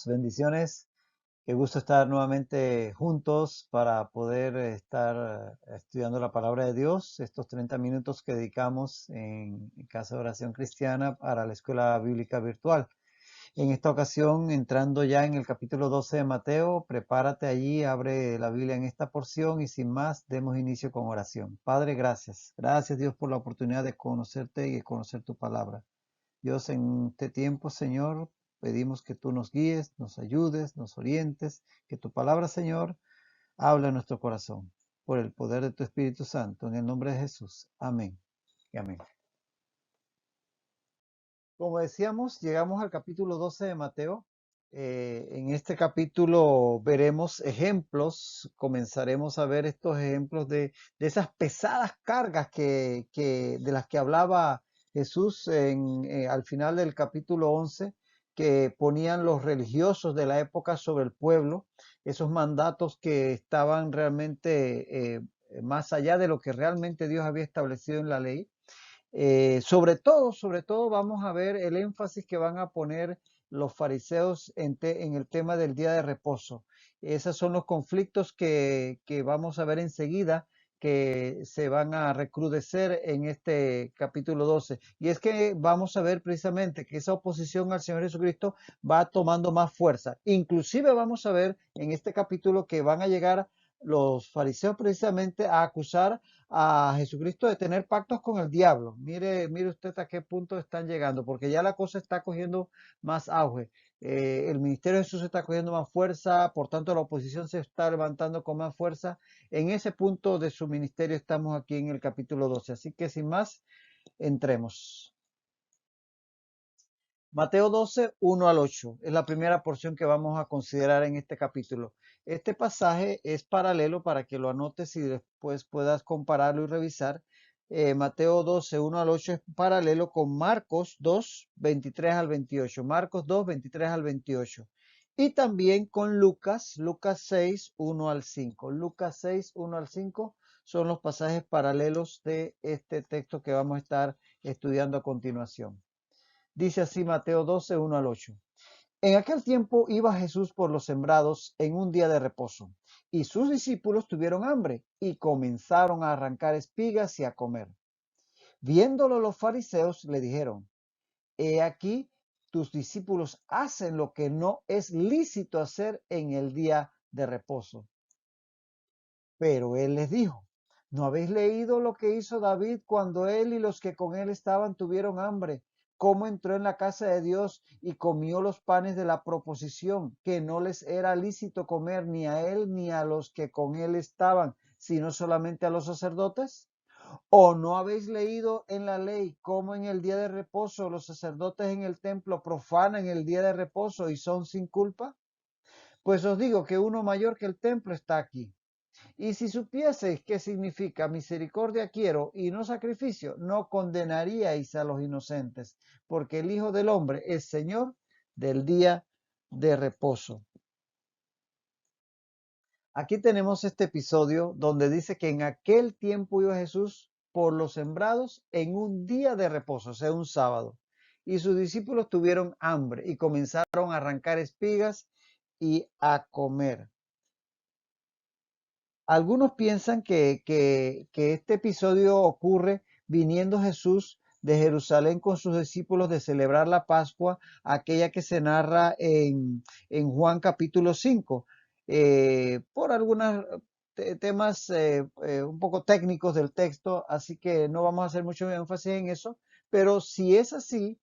bendiciones. Qué gusto estar nuevamente juntos para poder estar estudiando la palabra de Dios, estos 30 minutos que dedicamos en Casa de Oración Cristiana para la Escuela Bíblica Virtual. En esta ocasión, entrando ya en el capítulo 12 de Mateo, prepárate allí, abre la Biblia en esta porción y sin más, demos inicio con oración. Padre, gracias. Gracias Dios por la oportunidad de conocerte y de conocer tu palabra. Dios, en este tiempo, Señor, pedimos que tú nos guíes, nos ayudes, nos orientes, que tu palabra, Señor, hable en nuestro corazón, por el poder de tu Espíritu Santo, en el nombre de Jesús. Amén y amén. Como decíamos, llegamos al capítulo 12 de Mateo. En este capítulo veremos ejemplos, comenzaremos a ver estos ejemplos de esas pesadas cargas de las que hablaba Jesús al final del capítulo 11, que ponían los religiosos de la época sobre el pueblo, esos mandatos que estaban realmente más allá de lo que realmente Dios había establecido en la ley. Sobre todo vamos a ver el énfasis que van a poner los fariseos en el tema del día de reposo. Esos son los conflictos que vamos a ver enseguida, que se van a recrudecer en este capítulo 12. Y es que vamos a ver precisamente que esa oposición al Señor Jesucristo va tomando más fuerza. Inclusive vamos a ver en este capítulo que van a llegar los fariseos precisamente a acusar a Jesucristo de tener pactos con el diablo. Mire usted a qué punto están llegando, porque ya la cosa está cogiendo más auge. El ministerio de Jesús está cogiendo más fuerza, por tanto la oposición se está levantando con más fuerza. En ese punto de su ministerio estamos aquí en el capítulo 12. Así que sin más, entremos. Mateo 12, 1 al 8, es la primera porción que vamos a considerar en este capítulo. Este pasaje es paralelo para que lo anotes y después puedas compararlo y revisar. Mateo 12, 1 al 8 es paralelo con Marcos 2, 23 al 28. Marcos 2, 23 al 28. Y también con Lucas 6, 1 al 5. Lucas 6, 1 al 5 son los pasajes paralelos de este texto que vamos a estar estudiando a continuación. Dice así Mateo 12, 1 al 8. En aquel tiempo iba Jesús por los sembrados en un día de reposo, y sus discípulos tuvieron hambre y comenzaron a arrancar espigas y a comer. Viéndolo los fariseos le dijeron: He aquí, tus discípulos hacen lo que no es lícito hacer en el día de reposo. Pero él les dijo: ¿No habéis leído lo que hizo David cuando él y los que con él estaban tuvieron hambre? Cómo entró en la casa de Dios y comió los panes de la proposición, que no les era lícito comer ni a él ni a los que con él estaban, sino solamente a los sacerdotes. ¿O no habéis leído en la ley cómo en el día de reposo los sacerdotes en el templo profanan el día de reposo y son sin culpa? Pues os digo que uno mayor que el templo está aquí. Y si supieseis qué significa misericordia quiero y no sacrificio, no condenaríais a los inocentes, porque el Hijo del Hombre es Señor del día de reposo. Aquí tenemos este episodio donde dice que en aquel tiempo iba Jesús por los sembrados en un día de reposo, o sea, un sábado. Y sus discípulos tuvieron hambre y comenzaron a arrancar espigas y a comer. Algunos piensan que este episodio ocurre viniendo Jesús de Jerusalén con sus discípulos de celebrar la Pascua, aquella que se narra en Juan capítulo 5, por algunos temas un poco técnicos del texto, así que no vamos a hacer mucho énfasis en eso, pero si es así,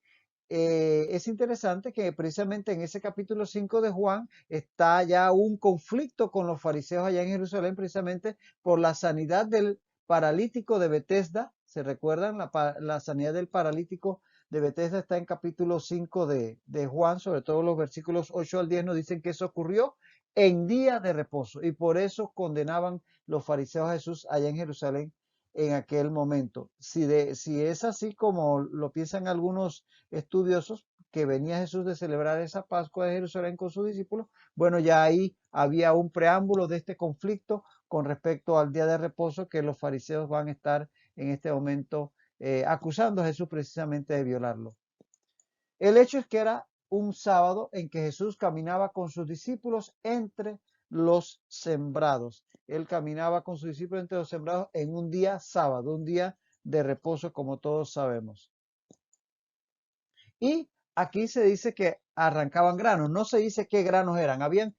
es interesante que precisamente en ese capítulo 5 de Juan está ya un conflicto con los fariseos allá en Jerusalén, precisamente por la sanidad del paralítico de Betesda. ¿Se recuerdan? La sanidad del paralítico de Betesda está en capítulo 5 de Juan, sobre todo los versículos 8 al 10 nos dicen que eso ocurrió en día de reposo y por eso condenaban los fariseos a Jesús allá en Jerusalén en aquel momento. Si es así como lo piensan algunos estudiosos, que venía Jesús de celebrar esa Pascua de Jerusalén con sus discípulos, bueno, ya ahí había un preámbulo de este conflicto con respecto al día de reposo que los fariseos van a estar en este momento acusando a Jesús precisamente de violarlo. El hecho es que era un sábado en que Jesús caminaba con sus discípulos entre los sembrados. Él caminaba con sus discípulos entre los sembrados en un día sábado, un día de reposo, como todos sabemos. Y aquí se dice que arrancaban granos, no se dice qué granos eran. Habían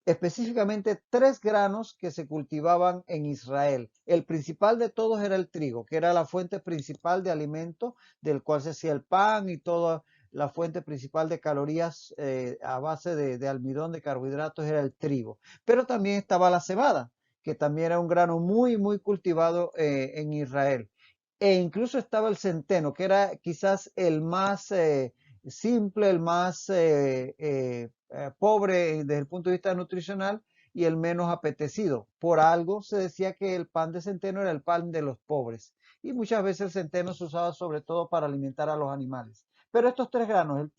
específicamente 3 granos que se cultivaban en Israel. El principal de todos era el trigo, que era la fuente principal de alimento del cual se hacía el pan y toda la fuente principal de calorías a base de almidón, de carbohidratos, era el trigo. Pero también estaba la cebada, que también era un grano muy, muy cultivado en Israel. E incluso estaba el centeno, que era quizás el más simple, el más pobre desde el punto de vista nutricional y el menos apetecido. Por algo se decía que el pan de centeno era el pan de los pobres. Y muchas veces el centeno se usaba sobre todo para alimentar a los animales. Pero estos 3 granos, el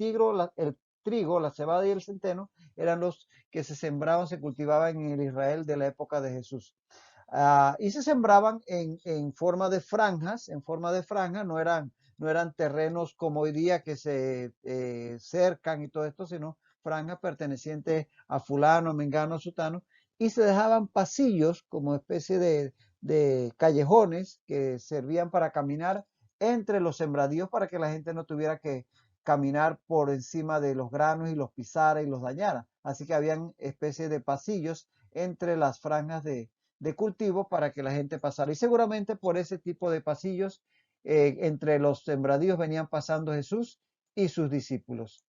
trigo, la cebada y el centeno, eran los que se sembraban, se cultivaban en el Israel de la época de Jesús. Y se sembraban en forma de franjas, no eran terrenos como hoy día que se cercan y todo esto, sino franjas pertenecientes a fulano, mengano, sutano, y se dejaban pasillos como especie de callejones que servían para caminar entre los sembradíos para que la gente no tuviera que caminar por encima de los granos y los pisara y los dañara. Así que habían especies de pasillos entre las franjas de cultivo para que la gente pasara. Y seguramente por ese tipo de pasillos entre los sembradíos venían pasando Jesús y sus discípulos.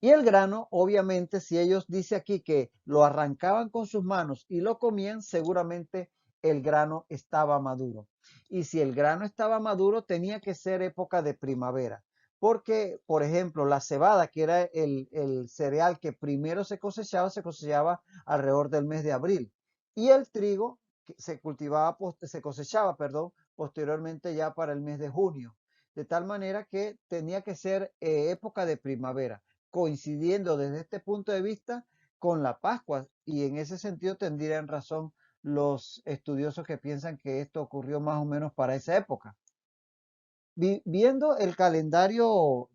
Y el grano, obviamente, si ellos dice aquí que lo arrancaban con sus manos y lo comían, seguramente el grano estaba maduro. Y si el grano estaba maduro, tenía que ser época de primavera. Porque, por ejemplo, la cebada, que era el cereal que primero se cosechaba alrededor del mes de abril. Y el trigo se cosechaba, perdón, posteriormente ya para el mes de junio. De tal manera que tenía que ser época de primavera, coincidiendo desde este punto de vista con la Pascua. Y en ese sentido tendrían razón los estudiosos que piensan que esto ocurrió más o menos para esa época. Viendo el calendario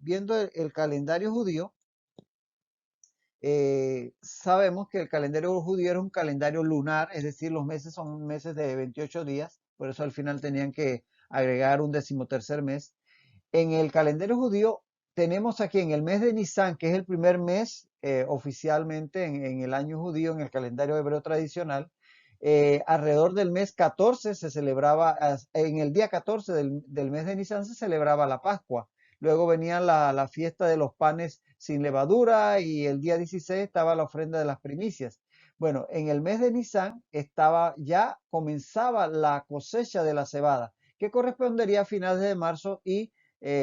judío, sabemos que el calendario judío era un calendario lunar, es decir, los meses son meses de 28 días, por eso al final tenían que agregar un 13º mes. En el calendario judío tenemos aquí en el mes de Nisan, que es el primer mes oficialmente en el año judío, en el calendario hebreo tradicional, alrededor del mes 14 se celebraba, en el día 14 del mes de Nisan se celebraba la Pascua. Luego venía la fiesta de los panes sin levadura y el día 16 estaba la ofrenda de las primicias. Bueno, en el mes de Nisan comenzaba la cosecha de la cebada, que correspondería a finales de marzo y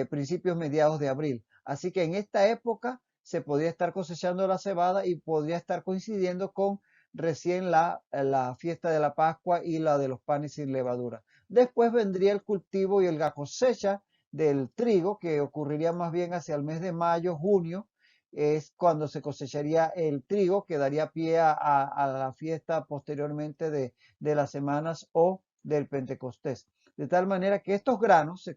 principios mediados de abril. Así que en esta época se podía estar cosechando la cebada y podría estar coincidiendo con recién la fiesta de la Pascua y la de los panes sin levadura. Después vendría el cultivo y la cosecha del trigo, que ocurriría más bien hacia el mes de mayo, junio, es cuando se cosecharía el trigo, que daría pie a la fiesta posteriormente de las semanas o del Pentecostés. De tal manera que estos granos se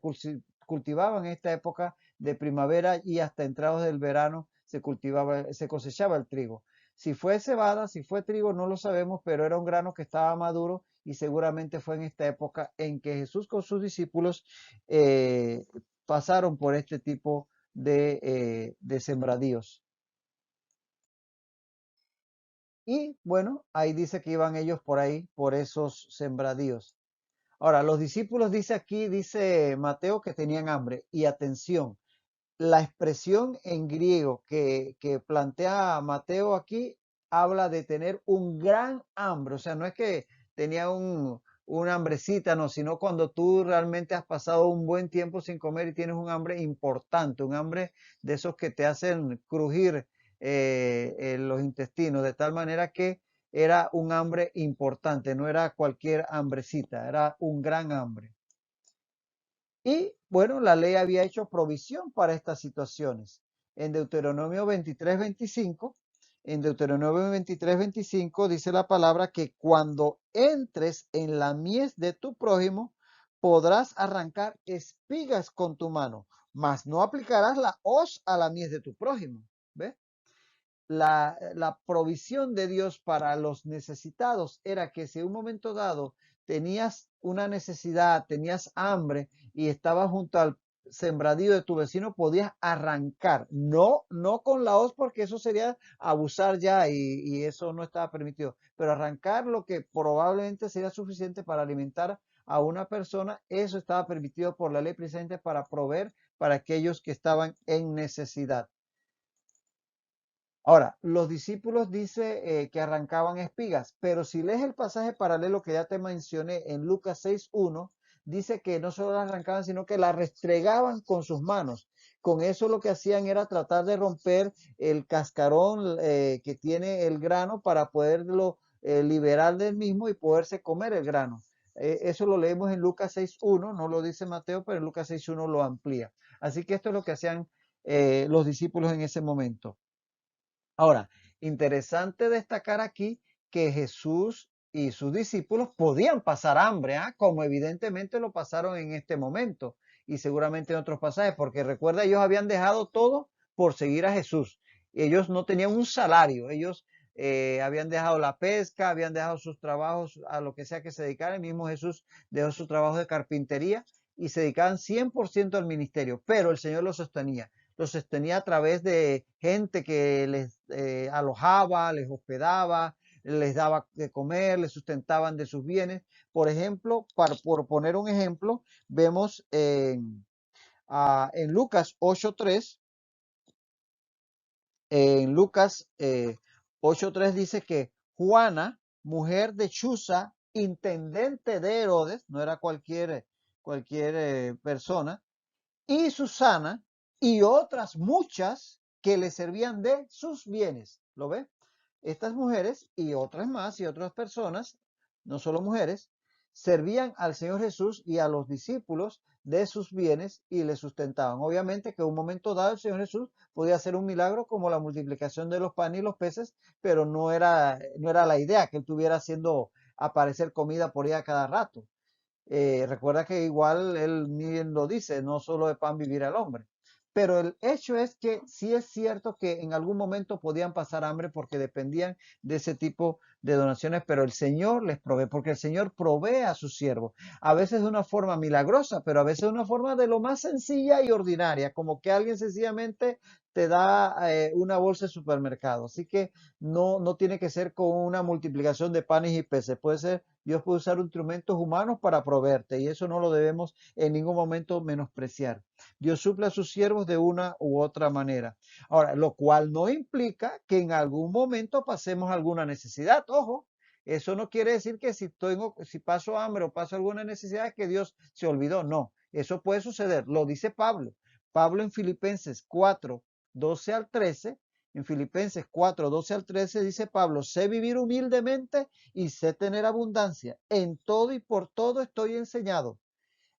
cultivaban en esta época de primavera y hasta entrados del verano se cosechaba el trigo. Si fue cebada, si fue trigo, no lo sabemos, pero era un grano que estaba maduro y seguramente fue en esta época en que Jesús con sus discípulos pasaron por este tipo de sembradíos. Y bueno, ahí dice que iban ellos por ahí, por esos sembradíos. Ahora, los discípulos dice Mateo que tenían hambre. Y atención, la expresión en griego que plantea Mateo aquí habla de tener un gran hambre. O sea, no es que tenía una hambrecita, no, sino cuando tú realmente has pasado un buen tiempo sin comer y tienes un hambre importante, un hambre de esos que te hacen crujir los intestinos, de tal manera que era un hambre importante, no era cualquier hambrecita, era un gran hambre. Y bueno, la ley había hecho provisión para estas situaciones. En Deuteronomio 23:25, dice la palabra que cuando entres en la mies de tu prójimo, podrás arrancar espigas con tu mano, mas no aplicarás la hoz a la mies de tu prójimo. ¿Ves? La provisión de Dios para los necesitados era que si en un momento dado tenías una necesidad, tenías hambre y estabas junto al sembradío de tu vecino, podías arrancar, no con la hoz, porque eso sería abusar ya y eso no estaba permitido, pero arrancar lo que probablemente sería suficiente para alimentar a una persona, eso estaba permitido por la ley precisamente para proveer para aquellos que estaban en necesidad. Ahora, los discípulos dice que arrancaban espigas, pero si lees el pasaje paralelo que ya te mencioné en Lucas 6:1, dice que no solo las arrancaban, sino que las restregaban con sus manos. Con eso lo que hacían era tratar de romper el cascarón que tiene el grano para poderlo liberar del mismo y poderse comer el grano. Eso lo leemos en Lucas 6:1, no lo dice Mateo, pero en Lucas 6:1 lo amplía. Así que esto es lo que hacían los discípulos en ese momento. Ahora, interesante destacar aquí que Jesús y sus discípulos podían pasar hambre, ¿ah? Como evidentemente lo pasaron en este momento y seguramente en otros pasajes, porque recuerda, ellos habían dejado todo por seguir a Jesús. Ellos no tenían un salario, ellos habían dejado la pesca, habían dejado sus trabajos a lo que sea que se dedicaran. El mismo Jesús dejó su trabajo de carpintería y se dedicaban 100% al ministerio, pero el Señor los sostenía. Los sostenía a través de gente que les alojaba, les hospedaba, les daba de comer, les sustentaban de sus bienes. Por ejemplo, por poner un ejemplo, vemos en Lucas 8:3, en Lucas 8:3 dice que Juana, mujer de Chuza, intendente de Herodes, no era cualquier persona, y Susana y otras muchas que le servían de sus bienes. ¿Lo ve? Estas mujeres y otras más y otras personas, no solo mujeres, servían al Señor Jesús y a los discípulos de sus bienes y le sustentaban. Obviamente que en un momento dado el Señor Jesús podía hacer un milagro como la multiplicación de los panes y los peces, pero no era la idea que él estuviera haciendo aparecer comida por ahí a cada rato. Recuerda que igual él bien lo dice, no solo de pan vivir el hombre. Pero el hecho es que sí es cierto que en algún momento podían pasar hambre porque dependían de ese tipo de donaciones, pero el Señor les provee, porque el Señor provee a sus siervos, a veces de una forma milagrosa, pero a veces de una forma de lo más sencilla y ordinaria, como que alguien sencillamente te da una bolsa de supermercado. Así que no tiene que ser con una multiplicación de panes y peces, puede ser, Dios puede usar instrumentos humanos para proveerte y eso no lo debemos en ningún momento menospreciar. Dios suple a sus siervos de una u otra manera. Ahora, lo cual no implica que en algún momento pasemos alguna necesidad. Ojo, eso no quiere decir que si paso hambre o paso alguna necesidad, que Dios se olvidó. No, eso puede suceder. Lo dice Pablo. Pablo en Filipenses 4:12 al 13. En Filipenses 4:12 al 13 dice Pablo, sé vivir humildemente y sé tener abundancia. En todo y por todo estoy enseñado,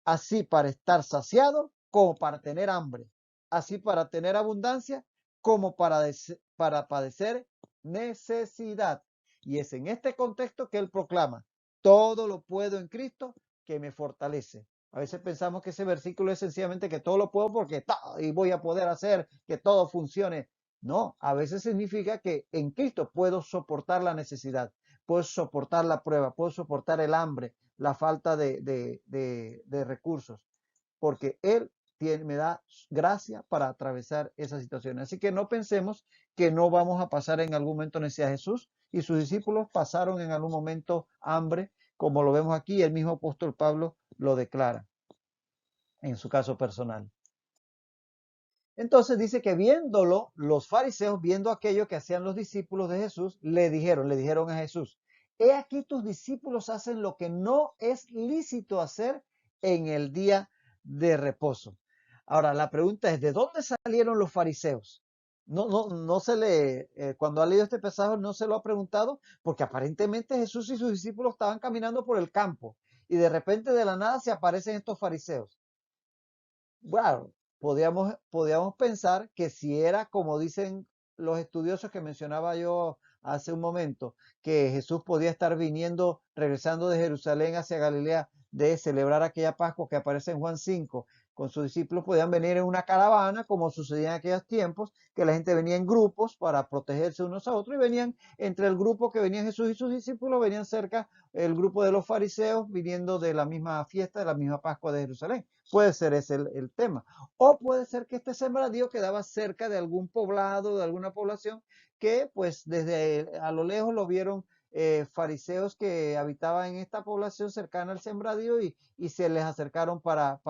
así para estar saciado como para tener hambre, así para tener abundancia como para padecer necesidad. Y es en este contexto que él proclama, todo lo puedo en Cristo que me fortalece. A veces pensamos que ese versículo es sencillamente que todo lo puedo porque y voy a poder hacer que todo funcione. No, a veces significa que en Cristo puedo soportar la necesidad, puedo soportar la prueba, puedo soportar el hambre, la falta de recursos, porque Él me da gracia para atravesar esa situación. Así que no pensemos que no vamos a pasar en algún momento necesidad. Jesús y sus discípulos pasaron en algún momento hambre, como lo vemos aquí, el mismo apóstol Pablo lo declara en su caso personal. Entonces dice que viéndolo, los fariseos, viendo aquello que hacían los discípulos de Jesús, le dijeron a Jesús, he aquí tus discípulos hacen lo que no es lícito hacer en el día de reposo. Ahora, la pregunta es, ¿de dónde salieron los fariseos? No se le, cuando ha leído este pasaje, no se lo ha preguntado, porque aparentemente Jesús y sus discípulos estaban caminando por el campo y de repente de la nada se aparecen estos fariseos. Bueno, podríamos pensar que si era como dicen los estudiosos que mencionaba yo hace un momento, que Jesús podía estar viniendo, regresando de Jerusalén hacia Galilea, de celebrar aquella Pascua que aparece en Juan 5, con sus discípulos, podían venir en una caravana, como sucedía en aquellos tiempos, que la gente venía en grupos para protegerse unos a otros, y venían entre el grupo que venían Jesús y sus discípulos, venían cerca el grupo de los fariseos viniendo de la misma fiesta, de la misma Pascua de Jerusalén. Puede ser ese el tema. O puede ser que este sembradío quedaba cerca de algún poblado, de alguna población, que pues desde a lo lejos lo vieron fariseos que habitaban en esta población cercana al sembradío y se les acercaron para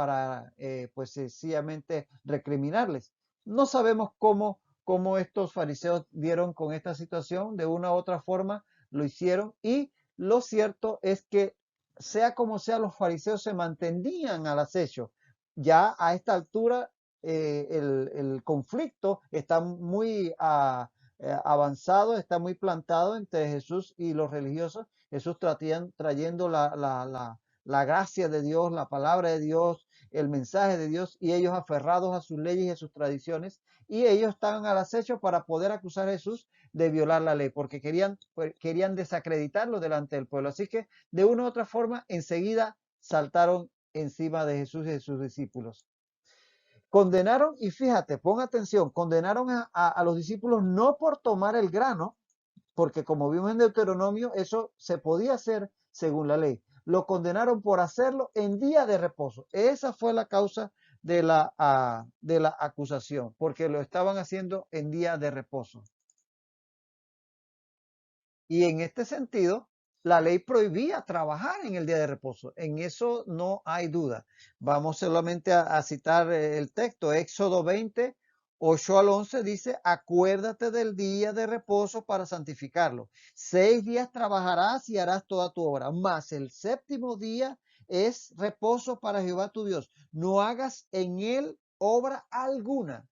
pues sencillamente recriminarles. No sabemos cómo estos fariseos dieron con esta situación, de una u otra forma lo hicieron, y lo cierto es que sea como sea, los fariseos se mantenían al acecho. Ya a esta altura el conflicto está muy avanzado, está muy plantado entre Jesús y los religiosos. Jesús trayendo la gracia de Dios, la palabra de Dios, el mensaje de Dios, y ellos aferrados a sus leyes y a sus tradiciones, y ellos estaban al acecho para poder acusar a Jesús de violar la ley, porque querían desacreditarlo delante del pueblo. Así que de una u otra forma, enseguida saltaron encima de Jesús y de sus discípulos. Condenaron, y fíjate, pon atención, condenaron a los discípulos no por tomar el grano, porque como vimos en Deuteronomio, eso se podía hacer según la ley. Lo condenaron por hacerlo en día de reposo. Esa fue la causa de la acusación, porque lo estaban haciendo en día de reposo. Y en este sentido, la ley prohibía trabajar en el día de reposo. En eso no hay duda. Vamos solamente a citar el texto. Éxodo 20, 8 al 11 dice: acuérdate del día de reposo para santificarlo. 6 días trabajarás y harás toda tu obra, mas el séptimo día es reposo para Jehová tu Dios. No hagas en él obra alguna.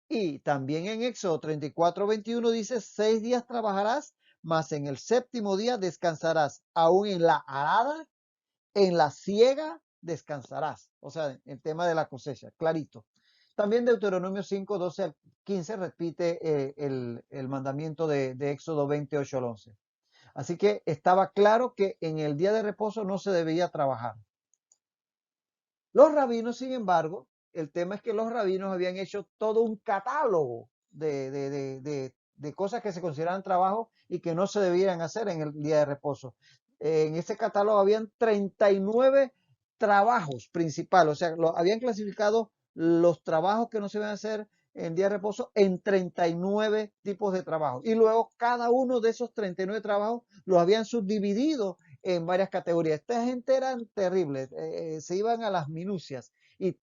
Y también en Éxodo 34, 21 dice: 6 días trabajarás, mas en el séptimo día descansarás. Aún en la arada, en la siega, descansarás. O sea, el tema de la cosecha, clarito. También Deuteronomio 5, 12 al 15 repite el mandamiento de Éxodo 28 al 11. Así que estaba claro que en el día de reposo no se debía trabajar. Los rabinos, sin embargo, el tema es que los rabinos habían hecho todo un catálogo de cosas que se consideraban trabajo y que no se debían hacer en el día de reposo. En ese catálogo habían 39 trabajos principales, o sea, habían clasificado los trabajos que no se iban a hacer en día de reposo en 39 tipos de trabajo. Y luego cada uno de esos 39 trabajos los habían subdividido en varias categorías. Esta gente eran terribles, se iban a las minucias y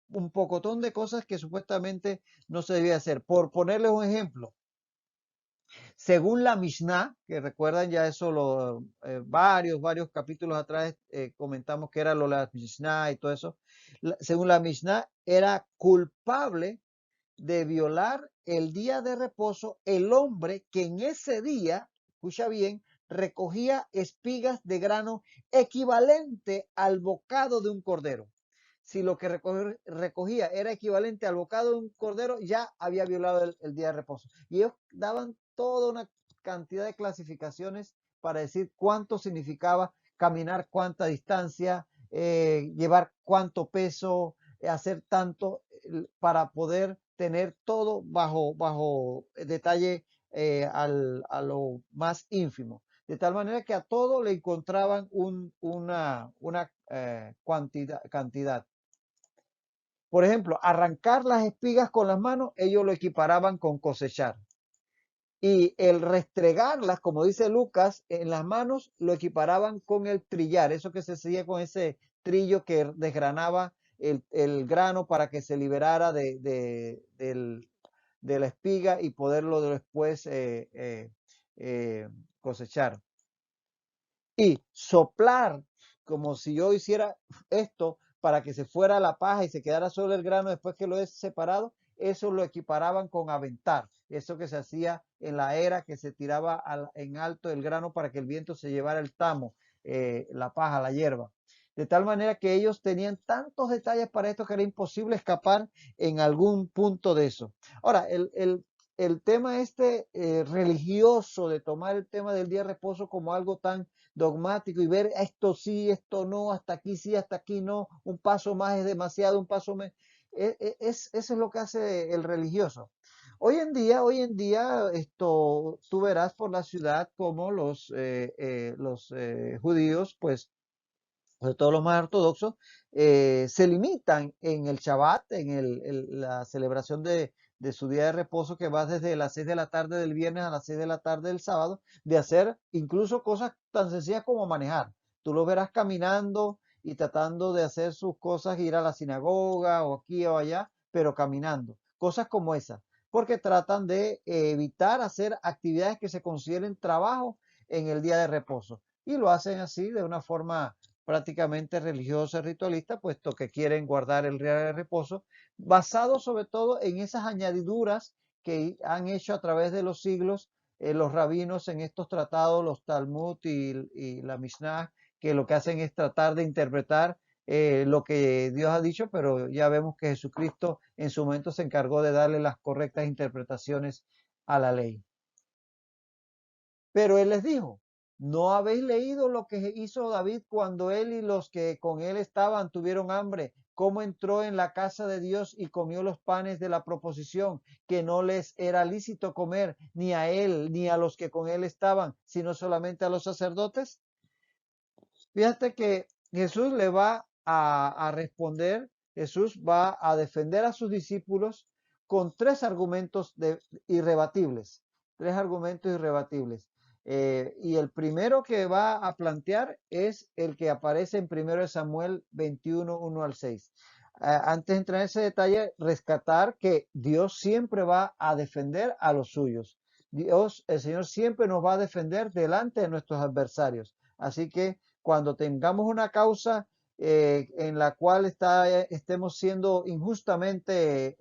un pocotón de cosas que supuestamente no se debía hacer. Por ponerles un ejemplo, según la Mishnah, que recuerdan ya eso, varios capítulos atrás comentamos que era lo de la Mishnah y todo eso. Según la Mishnah, era culpable de violar el día de reposo el hombre que en ese día, escucha bien, recogía espigas de grano equivalente al bocado de un cordero. Si lo que recogía era equivalente al bocado de un cordero, ya había violado el día de reposo. Y ellos daban toda una cantidad de clasificaciones para decir cuánto significaba caminar, cuánta distancia, llevar cuánto peso, hacer tanto, para poder tener todo bajo detalle a lo más ínfimo. De tal manera que a todo le encontraban una cantidad. Por ejemplo, arrancar las espigas con las manos, ellos lo equiparaban con cosechar. Y el restregarlas, como dice Lucas, en las manos lo equiparaban con el trillar, eso que se hacía con ese trillo que desgranaba el grano para que se liberara de la espiga y poderlo después cosechar. Y soplar, como si yo hiciera esto para que se fuera la paja y se quedara solo el grano después que lo he separado, eso lo equiparaban con aventar. Eso que se hacía en la era, que se tiraba en alto el grano para que el viento se llevara el tamo, la paja, la hierba. De tal manera que ellos tenían tantos detalles para esto que era imposible escapar en algún punto de eso. Ahora, el tema este religioso de tomar el tema del día de reposo como algo tan dogmático y ver esto sí, esto no, hasta aquí sí, hasta aquí no, un paso más es demasiado, un paso menos, eso es lo que hace el religioso. Hoy en día, tú verás por la ciudad como los judíos, pues, sobre todo los más ortodoxos, se limitan en el Shabbat, en la celebración de su día de reposo, que va desde las 6 de la tarde del viernes a las 6 de la tarde del sábado, de hacer incluso cosas tan sencillas como manejar. Tú lo verás caminando y tratando de hacer sus cosas, ir a la sinagoga o aquí o allá, pero caminando. Cosas como esas, porque tratan de evitar hacer actividades que se consideren trabajo en el día de reposo. Y lo hacen así de una forma prácticamente religiosa y ritualista, puesto que quieren guardar el día de reposo, basado sobre todo en esas añadiduras que han hecho a través de los siglos los rabinos en estos tratados, los Talmud y la Mishnah, que lo que hacen es tratar de interpretar lo que Dios ha dicho, pero ya vemos que Jesucristo en su momento se encargó de darle las correctas interpretaciones a la ley. Pero él les dijo, ¿no habéis leído lo que hizo David cuando él y los que con él estaban tuvieron hambre? ¿Cómo entró en la casa de Dios y comió los panes de la proposición, que no les era lícito comer ni a él ni a los que con él estaban, sino solamente a los sacerdotes? Fíjate que Jesús le va a responder, Jesús va a defender a sus discípulos con tres argumentos irrebatibles, tres argumentos irrebatibles. Y el primero que va a plantear es el que aparece en 1 Samuel 21, 1 al 6. Antes de entrar en ese detalle, rescatar que Dios siempre va a defender a los suyos. Dios, el Señor siempre nos va a defender delante de nuestros adversarios. Así que cuando tengamos una causa en la cual estemos siendo injustamente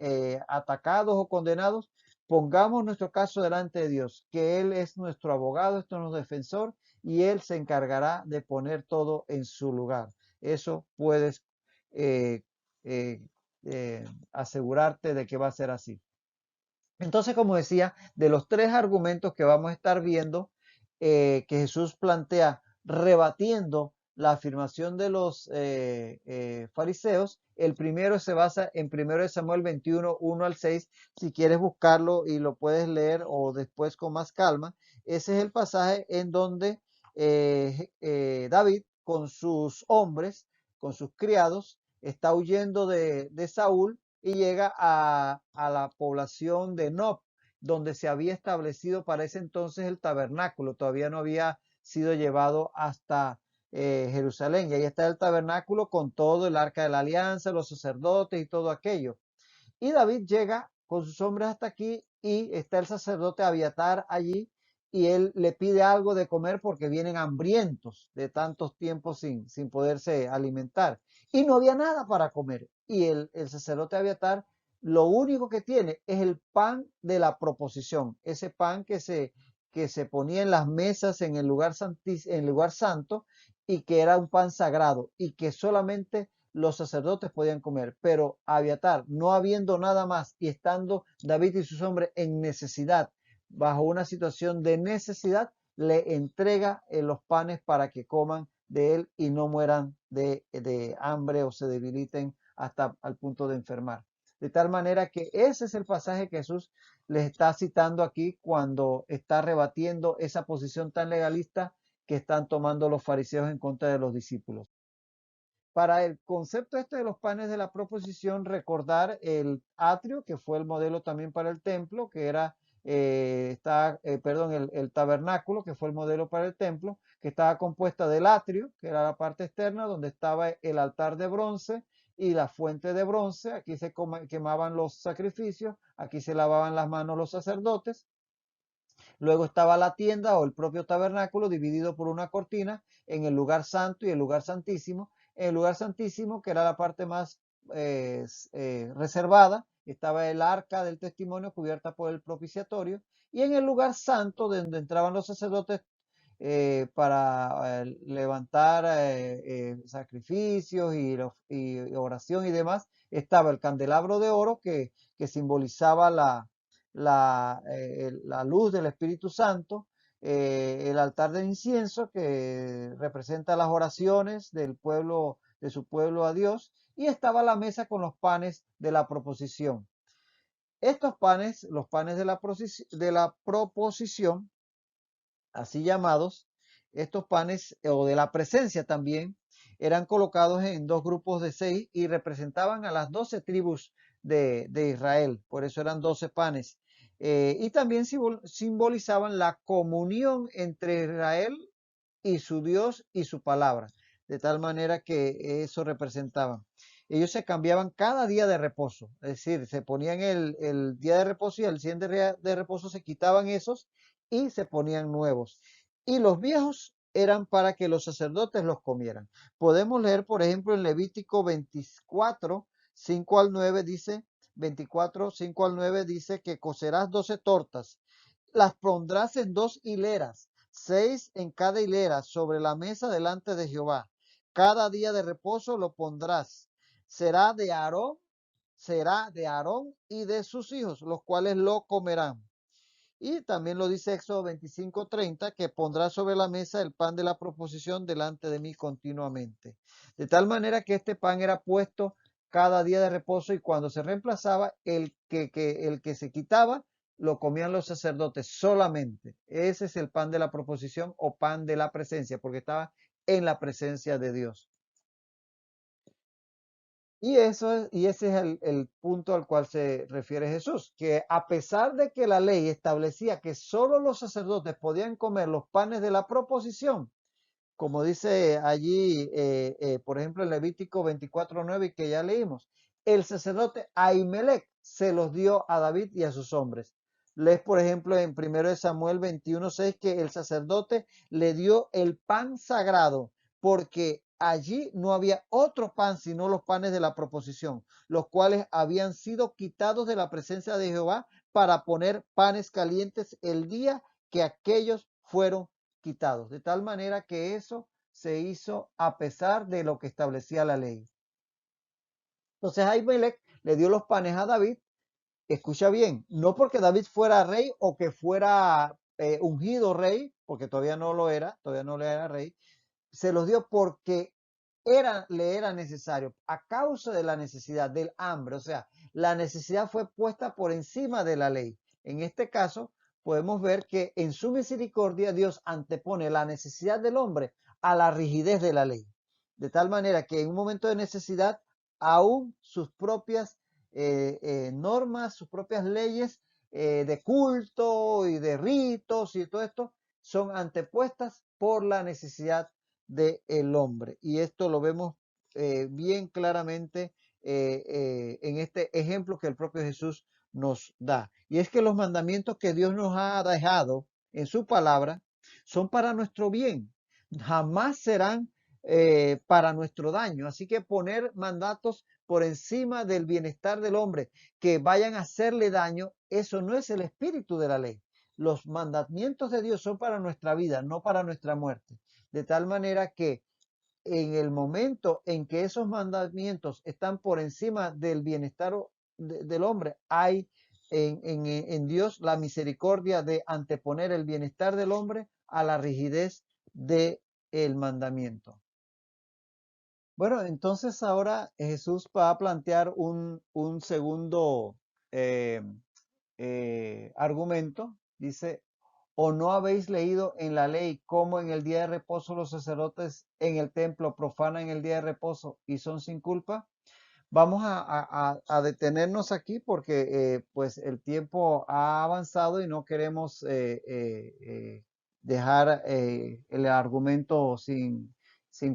atacados o condenados, pongamos nuestro caso delante de Dios, que Él es nuestro abogado, es nuestro defensor y Él se encargará de poner todo en su lugar. Eso puedes eh, eh, asegurarte de que va a ser así. Entonces, como decía, de los tres argumentos que vamos a estar viendo, que Jesús plantea rebatiendo la afirmación de los fariseos, el primero se basa en 1 Samuel 21, 1 al 6. Si quieres buscarlo y lo puedes leer o después con más calma, ese es el pasaje en donde David con sus hombres, con sus criados, está huyendo de Saúl y llega a la población de Nob, donde se había establecido para ese entonces el tabernáculo, todavía no había sido llevado hasta Jerusalén. Y ahí está el tabernáculo con todo el arca de la alianza, los sacerdotes y todo aquello. Y David llega con sus hombres hasta aquí y está el sacerdote Abiatar allí y él le pide algo de comer porque vienen hambrientos de tantos tiempos sin poderse alimentar. Y no había nada para comer. Y el sacerdote Abiatar lo único que tiene es el pan de la proposición, ese pan que se ponía en las mesas en el lugar santo y que era un pan sagrado y que solamente los sacerdotes podían comer, pero Abiatar, no habiendo nada más y estando David y sus hombres en necesidad, bajo una situación de necesidad, le entrega los panes para que coman de él y no mueran de hambre o se debiliten hasta al punto de enfermar. De tal manera que ese es el pasaje que Jesús les está citando aquí cuando está rebatiendo esa posición tan legalista que están tomando los fariseos en contra de los discípulos. Para el concepto este de los panes de la proposición, recordar el atrio, que fue el modelo también para el templo, que era, el tabernáculo, que fue el modelo para el templo, que estaba compuesta del atrio, que era la parte externa, donde estaba el altar de bronce y la fuente de bronce. Aquí se quemaban los sacrificios, aquí se lavaban las manos los sacerdotes. Luego estaba la tienda o el propio tabernáculo dividido por una cortina en el lugar santo y el lugar santísimo. En el lugar santísimo, que era la parte más reservada, estaba el arca del testimonio cubierta por el propiciatorio. Y en el lugar santo, donde entraban los sacerdotes para levantar sacrificios y oración y demás, estaba el candelabro de oro que simbolizaba la luz del Espíritu Santo, el altar de incienso que representa las oraciones del pueblo, de su pueblo a Dios, y estaba la mesa con los panes de la proposición. Estos panes, los panes de la proposición, así llamados, estos panes o de la presencia también, eran colocados en dos grupos de 6 y representaban a las 12 tribus de Israel. Por eso eran 12 panes. Y también simbolizaban la comunión entre Israel y su Dios y su palabra. De tal manera que eso representaban. Ellos se cambiaban cada día de reposo. Es decir, se ponían el día de reposo y el 100 de reposo se quitaban esos y se ponían nuevos. Y los viejos eran para que los sacerdotes los comieran. Podemos leer, por ejemplo, en Levítico 24, 5 al 9 dice, 24, 5 al 9 dice que cocerás 12 tortas, las pondrás en 2 hileras, 6 en cada hilera, sobre la mesa delante de Jehová. Cada día de reposo lo pondrás. Será de Aarón y de sus hijos, los cuales lo comerán. Y también lo dice Éxodo 25:30, que pondrá sobre la mesa el pan de la proposición delante de mí continuamente. De tal manera que este pan era puesto cada día de reposo y cuando se reemplazaba, el que se quitaba, lo comían los sacerdotes solamente. Ese es el pan de la proposición o pan de la presencia, porque estaba en la presencia de Dios. Y ese es el punto al cual se refiere Jesús, que a pesar de que la ley establecía que solo los sacerdotes podían comer los panes de la proposición, como dice allí, por ejemplo, en Levítico 24:9, que ya leímos, el sacerdote Ahimelech se los dio a David y a sus hombres. Lees, por ejemplo, en 1 Samuel 21:6, que el sacerdote le dio el pan sagrado, porque allí no había otro pan sino los panes de la proposición, los cuales habían sido quitados de la presencia de Jehová para poner panes calientes el día que aquellos fueron quitados, de tal manera que eso se hizo a pesar de lo que establecía la ley. Entonces Ahimelech le dio los panes a David, escucha bien, no porque David fuera rey o que fuera ungido rey, porque todavía no le era rey, se los dio porque le era necesario, a causa de la necesidad, del hambre, o sea, la necesidad fue puesta por encima de la ley. En este caso, podemos ver que en su misericordia Dios antepone la necesidad del hombre a la rigidez de la ley, de tal manera que en un momento de necesidad, aún sus propias normas, sus propias leyes de culto y de ritos y todo esto son antepuestas por la necesidad del hombre. Y esto lo vemos bien claramente en este ejemplo que el propio Jesús nos da. Y es que los mandamientos que Dios nos ha dejado en su palabra son para nuestro bien, jamás serán para nuestro daño. Así que poner mandatos por encima del bienestar del hombre que vayan a hacerle daño, eso no es el espíritu de la ley. Los mandamientos de Dios son para nuestra vida, no para nuestra muerte. De tal manera que en el momento en que esos mandamientos están por encima del bienestar del hombre, hay en Dios la misericordia de anteponer el bienestar del hombre a la rigidez del mandamiento. Bueno, entonces ahora Jesús va a plantear un segundo eh, argumento. Dice, ¿o no habéis leído en la ley cómo en el día de reposo los sacerdotes en el templo profanan el día de reposo y son sin culpa? Vamos a detenernos aquí porque pues el tiempo ha avanzado y no queremos dejar el argumento sin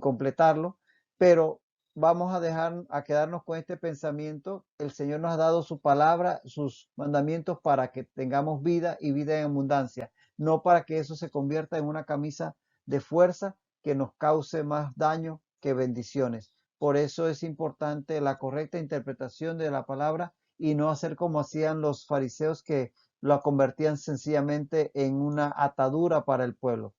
completarlo, pero vamos a quedarnos con este pensamiento. El Señor nos ha dado su palabra, sus mandamientos para que tengamos vida y vida en abundancia, no para que eso se convierta en una camisa de fuerza que nos cause más daño que bendiciones. Por eso es importante la correcta interpretación de la palabra y no hacer como hacían los fariseos, que la convertían sencillamente en una atadura para el pueblo.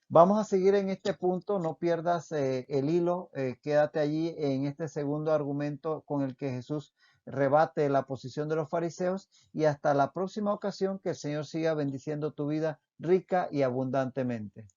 Vamos a seguir en este punto, no pierdas el hilo, quédate allí en este segundo argumento con el que Jesús rebate la posición de los fariseos y hasta la próxima ocasión que el Señor siga bendiciendo tu vida rica y abundantemente.